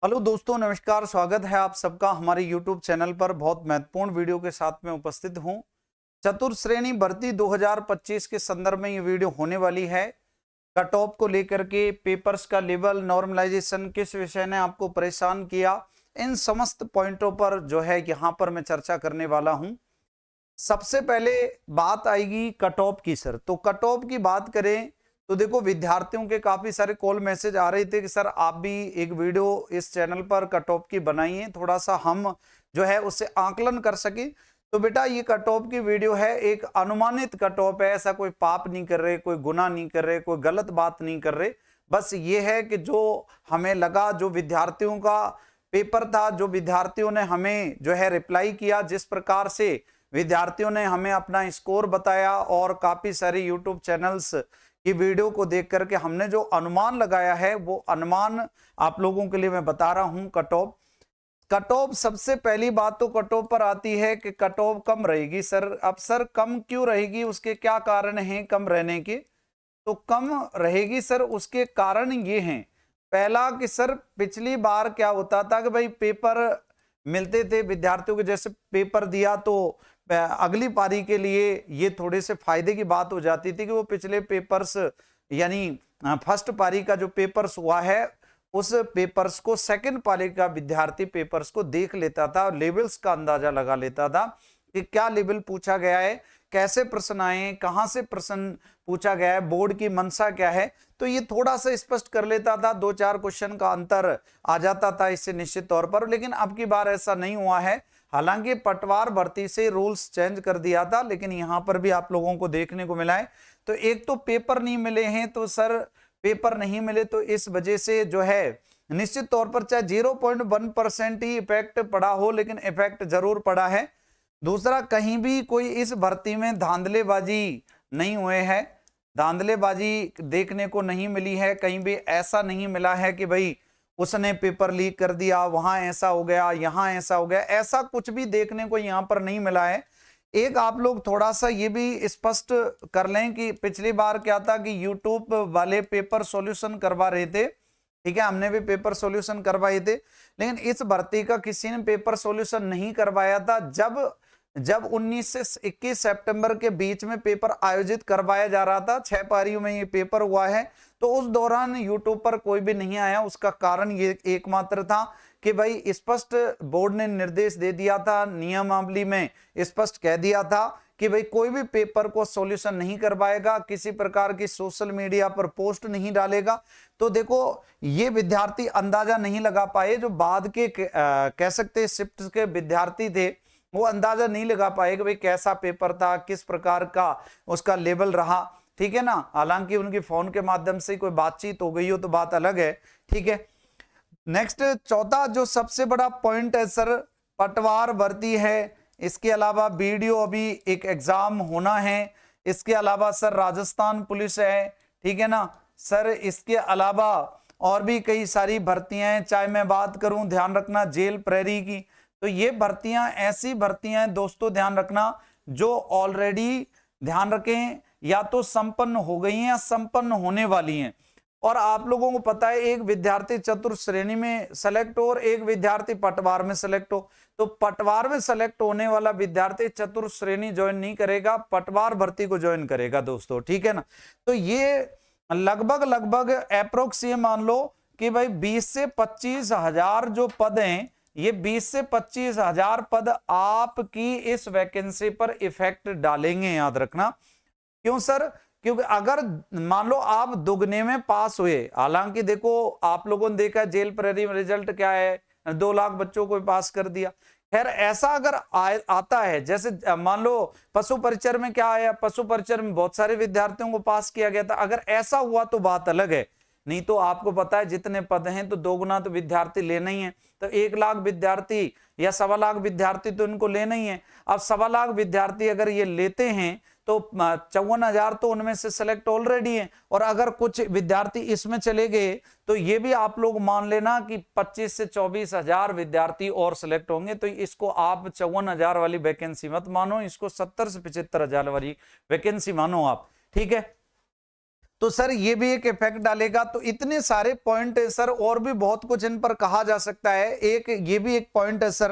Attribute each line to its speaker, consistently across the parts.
Speaker 1: Hello दोस्तों, नमस्कार। स्वागत है आप सबका हमारे YouTube चैनल पर। बहुत महत्वपूर्ण वीडियो के साथ में उपस्थित हूं। चतुर्थ श्रेणी भर्ती 2025 के संदर्भ में ये वीडियो होने वाली है। कट ऑफ को लेकर के, पेपर्स का लेवल, नॉर्मलाइजेशन, किस विषय ने आपको परेशान किया, इन समस्त पॉइंटों पर जो है यहाँ पर मैं चर्चा करने वाला हूं। सबसे पहले बात आएगी कट ऑफ की। सर, तो कट ऑफ की बात करें तो देखो, विद्यार्थियों के काफी सारे कॉल मैसेज आ रहे थे कि सर आप भी एक वीडियो इस चैनल पर कट ऑफ की बनाइए, थोड़ा सा हम जो है उससे आकलन कर सके। तो बेटा, ये कट ऑफ की वीडियो है, एक अनुमानित कट ऑफ है। ऐसा कोई पाप नहीं कर रहे, कोई गुनाह नहीं कर रहे, कोई गलत बात नहीं कर रहे। बस ये है कि जो हमें लगा, जो विद्यार्थियों का पेपर था, जो विद्यार्थियों ने हमें जो है रिप्लाई किया, जिस प्रकार से विद्यार्थियों ने हमें अपना स्कोर बताया और काफी सारे यूट्यूब चैनल्स की वीडियो को देख करके हमने जो अनुमान लगाया है, वो अनुमान आप लोगों के लिए मैं बता रहा हूं। कट ऑफ सबसे पहली बात तो कट ऑफ पर आती है कि कट ऑफ कम रहेगी। सर, अब सर कम क्यों रहेगी, उसके क्या कारण हैं कम रहने के? तो कम रहेगी सर, उसके कारण ये हैं। पहला कि सर, पिछली बार क्या होता था कि भाई पेपर मिलते थे विद्यार्थियों के, जैसे पेपर दिया तो अगली पारी के लिए ये थोड़े से फायदे की बात हो जाती थी कि वो पिछले पेपर्स, यानी फर्स्ट पारी का जो पेपर्स हुआ है, उस पेपर्स को सेकंड पारी का विद्यार्थी पेपर्स को देख लेता था और लेवल्स का अंदाजा लगा लेता था कि क्या लेवल पूछा गया है, कैसे प्रश्न आए, कहां से प्रश्न पूछा गया है, बोर्ड की मंशा क्या है। तो ये थोड़ा सा स्पष्ट कर लेता था, 2-4 क्वेश्चन का अंतर आ जाता था इससे निश्चित तौर पर। लेकिन अब की बार ऐसा नहीं हुआ है। हालांकि पटवार भर्ती से रूल्स चेंज कर दिया था, लेकिन यहां पर भी आप लोगों को देखने को मिला है। तो एक तो पेपर नहीं मिले हैं, तो सर पेपर नहीं मिले तो इस वजह से जो है निश्चित तौर पर चाहे 0.1% ही इफेक्ट पड़ा हो, लेकिन इफेक्ट जरूर पड़ा है। दूसरा, कहीं भी कोई इस भर्ती में धांधलेबाजी नहीं हुए है, धांधलेबाजी देखने को नहीं मिली है। कहीं भी ऐसा नहीं मिला है कि भाई उसने पेपर लीक कर दिया, वहां ऐसा हो गया, यहां ऐसा हो गया, ऐसा कुछ भी देखने को यहां पर नहीं मिला है। एक आप लोग थोड़ा सा ये भी स्पष्ट कर लें कि पिछली बार क्या था कि यूट्यूब वाले पेपर सॉल्यूशन करवा रहे थे, ठीक है, हमने भी पेपर सॉल्यूशन करवाए थे, लेकिन इस भर्ती का किसी ने पेपर सॉल्यूशन नहीं करवाया था। जब जब 19 से 21 सितंबर के बीच में पेपर आयोजित करवाया जा रहा था, 6 पारियों में ये पेपर हुआ है, तो उस दौरान यूट्यूब पर कोई भी नहीं आया। उसका कारण ये एकमात्र था कि भाई स्पष्ट बोर्ड ने निर्देश दे दिया था, नियमावली में स्पष्ट कह दिया था कि भाई कोई भी पेपर को सॉल्यूशन नहीं करवाएगा, किसी प्रकार की सोशल मीडिया पर पोस्ट नहीं डालेगा। तो देखो, ये विद्यार्थी अंदाजा नहीं लगा पाए, जो बाद के कह सकते शिफ्ट के विद्यार्थी थे, वो अंदाजा नहीं लगा पाए कि भाई कैसा पेपर था, किस प्रकार का उसका लेवल रहा, ठीक है ना। हालांकि उनकी फोन के माध्यम से कोई बातचीत हो गई हो तो बात अलग है, ठीक है। नेक्स्ट, चौथा जो सबसे बड़ा पॉइंट है सर, पटवार भर्ती है। इसके अलावा वीडियो अभी एक एग्जाम होना है। इसके अलावा सर राजस्थान पुलिस है, ठीक है ना सर। इसके अलावा और भी कई सारी भर्तियां हैं, चाहे मैं बात करूं, ध्यान रखना, जेल प्रहरी की। तो ये भर्तियां ऐसी भर्तियां हैं दोस्तों, ध्यान रखना, जो ऑलरेडी, ध्यान रखें, या तो संपन्न हो गई हैं या संपन्न होने वाली हैं। और आप लोगों को पता है, एक विद्यार्थी चतुर्थ श्रेणी में सेलेक्ट हो और एक विद्यार्थी पटवार में सेलेक्ट हो। तो पटवार में सेलेक्ट होने वाला विद्यार्थी चतुर्थ श्रेणी ज्वाइन नहीं करेगा, पटवार भर्ती को ज्वाइन करेगा दोस्तों, ठीक है ना। तो ये लगभग लगभग अप्रोक्स ये मान लो कि भाई 20 से 25 हजार जो पद हैं, ये 20 से 25 हजार पद आपकी इस वैकेंसी पर इफेक्ट डालेंगे, याद रखना। क्यों सर? क्योंकि अगर मान लो आप दुगने में पास हुए, हालांकि देखो आप लोगों ने देखा जेल प्रहरी में रिजल्ट क्या है, 2 लाख बच्चों को पास कर दिया। खैर, ऐसा अगर आता है, जैसे मान लो पशु परिचर में क्या आया, पशु परिचर में बहुत सारे विद्यार्थियों को पास किया गया था, अगर ऐसा हुआ तो बात अलग है। नहीं तो आपको पता है जितने पद हैं तो दोगुना तो विद्यार्थी लेना ही है। तो 1 लाख विद्यार्थी या 1.25 लाख विद्यार्थी तो इनको लेना ही है। अब 1.25 लाख विद्यार्थी अगर ये लेते हैं तो 54,000 तो उनमें से सिलेक्ट ऑलरेडी है, और अगर कुछ विद्यार्थी इसमें चले गए तो ये भी आप लोग मान लेना कि 25 से 24,000 विद्यार्थी और सिलेक्ट होंगे। तो इसको आप 54,000 वाली वैकेंसी मत मानो, इसको 70 से 75,000 वाली वैकेंसी मानो आप, ठीक है। तो सर ये भी एक इफेक्ट डालेगा। तो इतने सारे पॉइंट है सर, और भी बहुत कुछ इन पर कहा जा सकता है। एक ये भी एक पॉइंट है सर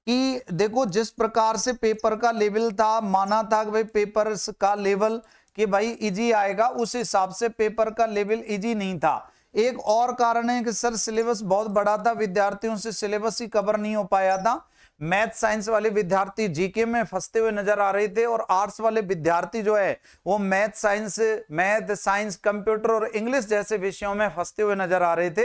Speaker 1: कि देखो जिस प्रकार से पेपर का लेवल था, माना था कि भाई पेपर का लेवल कि भाई इजी आएगा, उस हिसाब से पेपर का लेवल इजी नहीं था। एक और कारण है कि सर सिलेबस बहुत बड़ा था, विद्यार्थियों से सिलेबस ही कवर नहीं हो पाया था। मैथ साइंस वाले विद्यार्थी जीके में फंसते हुए नजर आ रहे थे, और आर्ट्स वाले विद्यार्थी जो है वो मैथ साइंस कंप्यूटर और इंग्लिश जैसे विषयों में फंसते हुए नजर आ रहे थे,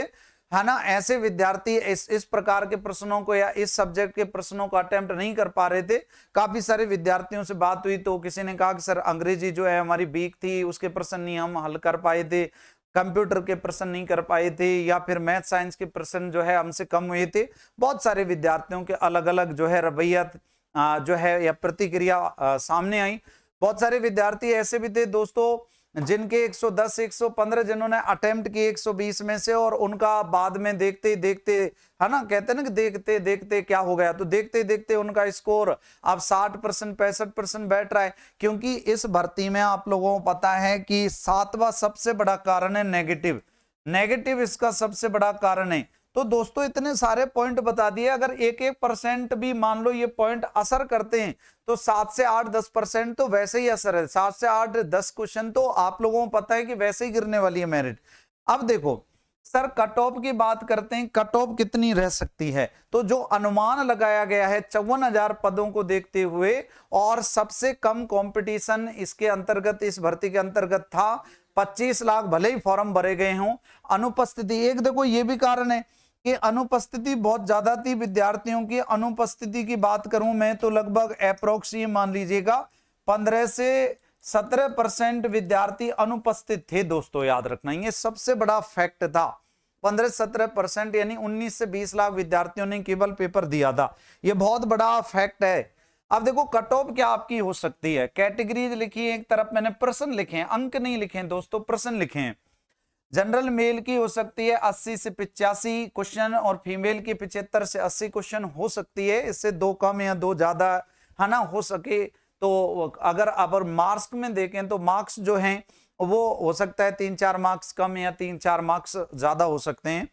Speaker 1: है ना। ऐसे विद्यार्थी इस प्रकार के प्रश्नों को या इस सब्जेक्ट के प्रश्नों को अटेम्प्ट नहीं कर पा रहे थे। काफी सारे विद्यार्थियों से बात हुई तो किसी ने कहा कि सर अंग्रेजी जो है हमारी वीक थी, उसके प्रश्न नहीं हम हल कर पाए थे, कंप्यूटर के प्रश्न नहीं कर पाए थे, या फिर मैथ साइंस के प्रश्न जो है हमसे कम हुए थे। बहुत सारे विद्यार्थियों के अलग अलग जो है रवैया जो है या प्रतिक्रिया सामने आई। बहुत सारे विद्यार्थी ऐसे भी थे दोस्तों जिनके 110 115 जिन्होंने अटेम्प्ट किए 120 में से, और उनका बाद में देखते देखते, है ना, कहते हैं ना कि देखते देखते क्या हो गया, तो देखते देखते उनका स्कोर अब 60% 65% बैठ रहा है। क्योंकि इस भर्ती में आप लोगों को पता है कि 7वां सबसे बड़ा कारण है नेगेटिव। नेगेटिव इसका सबसे बड़ा कारण है। तो दोस्तों इतने सारे पॉइंट बता दिए, अगर 1-1% भी मान लो ये पॉइंट असर करते हैं तो 7 से 8-10% तो वैसे ही असर है। 7 से 8-10 क्वेश्चन तो आप लोगों को पता है कि वैसे ही गिरने वाली है मेरिट। अब देखो सर कट ऑफ की बात करते हैं, कट ऑफ कितनी रह सकती है। तो जो अनुमान लगाया गया है 54,000 पदों को देखते हुए, और सबसे कम कंपटीशन इसके अंतर्गत, इस भर्ती के अंतर्गत था। 25 लाख भले ही फॉर्म भरे गए हों, अनुपस्थिति एक देखो ये भी कारण है कि अनुपस्थिति बहुत ज्यादा थी। विद्यार्थियों की अनुपस्थिति की बात करूं मैं तो लगभग अप्रोक्स ये मान लीजिएगा 15 से 17% विद्यार्थी अनुपस्थित थे दोस्तों, याद रखना ये सबसे बड़ा फैक्ट था। 15-17% यानी 19 से 20 लाख विद्यार्थियों ने केवल पेपर दिया था, ये बहुत बड़ा फैक्ट है। अब देखो कट ऑफ क्या आपकी हो सकती है, कैटेगरीज लिखी है एक तरफ, मैंने प्रश्न लिखे हैं, अंक नहीं लिखे हैं दोस्तों, प्रश्न लिखे हैं। जनरल मेल की हो सकती है 80 से 85 क्वेश्चन, और फीमेल की 75 से 80 क्वेश्चन हो सकती है, इससे 2 कम या 2 ज्यादा, है ना, हो सके तो। अगर मार्क्स में देखें तो मार्क्स जो हैं वो हो सकता है 3-4 मार्क्स कम या 3-4 मार्क्स ज्यादा हो सकते हैं।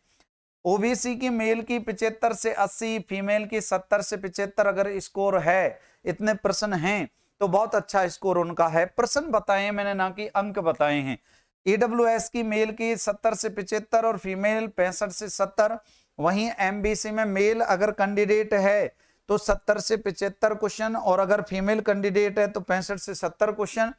Speaker 1: ओबीसी की मेल की 75 से 80, फीमेल की 70 से 75 अगर स्कोर है, इतने प्रश्न हैं तो बहुत अच्छा स्कोर उनका है। प्रश्न बताए मैंने, ना कि अंक बताए हैं। ईडब्ल्यूएस की मेल की 70 से 75 और फीमेल 65 से 70। वहीं एमबीसी में मेल अगर कैंडिडेट है तो 70 से 75 क्वेश्चन, और अगर फीमेल कैंडिडेट है तो 65 से 70 क्वेश्चन।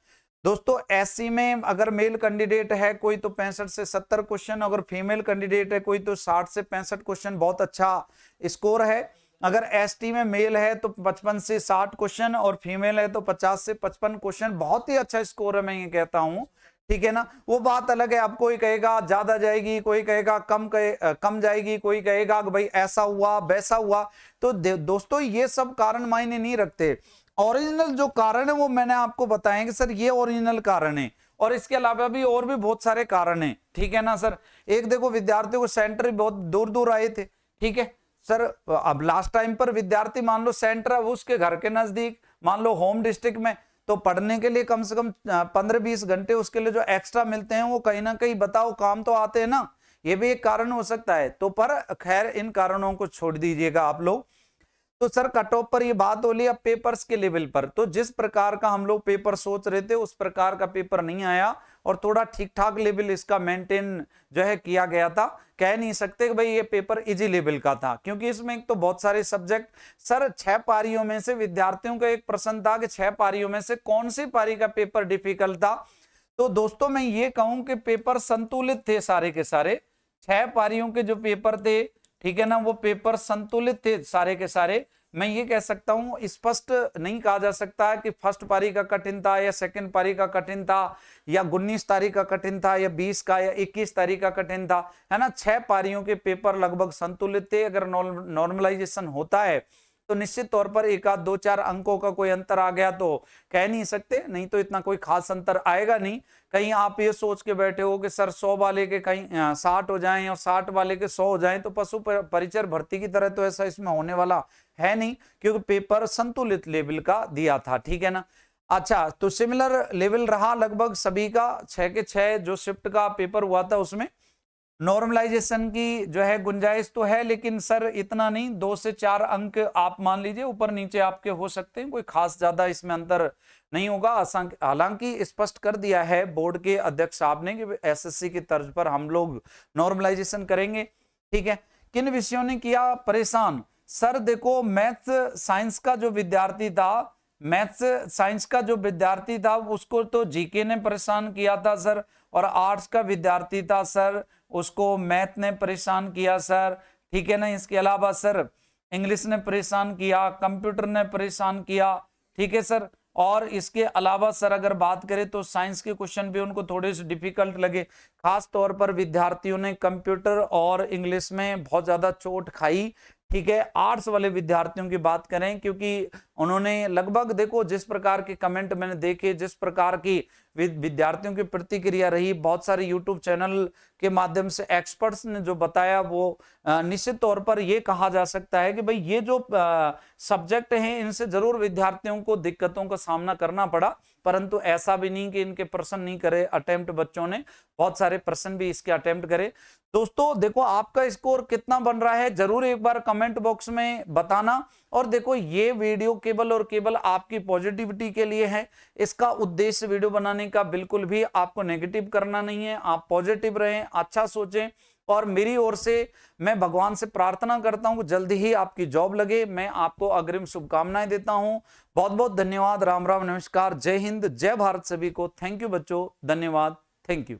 Speaker 1: दोस्तों एससी में अगर मेल कैंडिडेट है कोई तो 65 से 70 क्वेश्चन, अगर फीमेल कैंडिडेट है कोई तो 60 से 65 क्वेश्चन, बहुत अच्छा स्कोर है। अगर एसटी में मेल है तो 55 से 60 क्वेश्चन, और फीमेल है तो 50 से 55 क्वेश्चन, बहुत ही अच्छा स्कोर है, मैं ये कहता हूं, ठीक है ना। वो बात अलग है, अब कोई कहेगा ज्यादा जाएगी, कोई कहेगा कम जाएगी, कोई कहेगा कि भाई ऐसा हुआ वैसा हुआ। तो दोस्तों ये सब कारण मायने नहीं रखते। ओरिजिनल जो कारण है वो मैंने आपको बताया कि सर ये ओरिजिनल कारण है, और इसके अलावा भी और भी बहुत सारे कारण हैं, ठीक है ना सर। एक देखो विद्यार्थियों को सेंटर बहुत दूर दूर आए थे, ठीक है सर। अब लास्ट टाइम पर विद्यार्थी मान लो सेंटर है उसके घर के नजदीक, मान लो होम डिस्ट्रिक्ट में, तो पढ़ने के लिए कम से कम 15-20 घंटे उसके लिए जो एक्स्ट्रा मिलते हैं वो कहीं ना कहीं बताओ काम तो आते हैं ना, ये भी एक कारण हो सकता है। तो पर खैर इन कारणों को छोड़ दीजिएगा आप लोग। तो सर कट ऑफ पर ये बात हो ली। अब पेपर्स के लेवल पर, तो जिस प्रकार का हम लोग पेपर सोच रहे थे उस प्रकार का पेपर नहीं आया, और थोड़ा ठीक ठाक लेवल इसका मेंटेन जो है किया गया था। कह नहीं सकते कि भाई ये पेपर इजी लेवल का था, क्योंकि इसमें एक तो बहुत सारे सब्जेक्ट, सर 6 पारियों में से विद्यार्थियों का एक प्रश्न था कि 6 पारियों में से कौन सी पारी का पेपर डिफिकल्ट था। तो दोस्तों मैं ये कहूं कि पेपर संतुलित थे सारे के सारे, 6 पारियों के जो पेपर थे, ठीक है ना, वो पेपर संतुलित थे सारे के सारे। मैं ये कह सकता हूं, स्पष्ट नहीं कहा जा सकता कि फर्स्ट पारी का कठिन था या सेकंड पारी का कठिन था, या 19 तारीख का कठिन था, या 20 का या 21 तारीख का कठिन था, है ना। 6 पारियों के पेपर लगभग संतुलित थे। अगर नॉर्मलाइजेशन होता है तो निश्चित तौर पर 1-2-4 अंकों का कोई अंतर आ गया तो कह नहीं सकते, नहीं तो इतना कोई खास अंतर आएगा नहीं। कहीं आप ये सोच के बैठे हो कि सर 100 वाले के कहीं 60 हो जाएं और 60 वाले के 100 हो जाएं, तो पशु परिचर भर्ती की तरह तो ऐसा इसमें होने वाला है नहीं, क्योंकि पेपर संतुलित लेवल का दिया था, ठीक है ना। अच्छा, तो सिमिलर लेवल रहा लगभग सभी का, 6 के 6 जो शिफ्ट का पेपर हुआ था उसमें नॉर्मलाइजेशन की जो है गुंजाइश तो है, लेकिन सर इतना नहीं, 2 से 4 अंक आप मान लीजिए ऊपर नीचे आपके हो सकते हैं, कोई खास ज्यादा इसमें अंतर नहीं होगा। हालांकि स्पष्ट कर दिया है बोर्ड के अध्यक्ष साहब ने कि एसएससी की तर्ज पर हम लोग नॉर्मलाइजेशन करेंगे। ठीक है, किन विषयों ने किया परेशान? सर देखो, मैथ्स साइंस का जो विद्यार्थी था, मैथ्स साइंस का जो विद्यार्थी था उसको तो जीके ने परेशान किया था सर, और आर्ट्स का विद्यार्थी था सर उसको मैथ ने परेशान किया सर। ठीक है ना, इसके अलावा सर इंग्लिश ने परेशान किया, कंप्यूटर ने परेशान किया। ठीक है सर, और इसके अलावा सर अगर बात करें तो साइंस के क्वेश्चन भी उनको थोड़े से डिफिकल्ट लगे, खास तौर पर विद्यार्थियों ने कंप्यूटर और इंग्लिश में बहुत ज्यादा चोट खाई। ठीक है, आर्ट्स वाले विद्यार्थियों की बात करें, क्योंकि उन्होंने लगभग देखो जिस प्रकार के कमेंट मैंने देखे, जिस प्रकार की विद्यार्थियों की प्रतिक्रिया रही, बहुत सारे यूट्यूब चैनल के माध्यम से एक्सपर्ट्स ने जो बताया, वो निश्चित तौर पर यह कहा जा सकता है कि भाई ये जो सब्जेक्ट हैं इनसे जरूर विद्यार्थियों को दिक्कतों का सामना करना पड़ा, परंतु ऐसा भी नहीं कि इनके प्रश्न नहीं करे अटेम्प्ट, बच्चों ने बहुत सारे प्रश्न भी इसके अटेम्प्ट करे। दोस्तों देखो आपका स्कोर कितना बन रहा है जरूर एक बार कमेंट बॉक्स में बताना। और देखो ये वीडियो केवल और केवल आपकी पॉजिटिविटी के लिए है, इसका उद्देश्य वीडियो बनाने का बिल्कुल भी आपको नेगेटिव करना नहीं है। आप पॉजिटिव रहें, अच्छा सोचें, और मेरी ओर से मैं भगवान से प्रार्थना करता हूं कि जल्दी ही आपकी जॉब लगे। मैं आपको अग्रिम शुभकामनाएं देता हूं। बहुत बहुत धन्यवाद। राम राम, नमस्कार, जय हिंद, जय भारत सभी को। थैंक यू बच्चों, धन्यवाद, थैंक यू।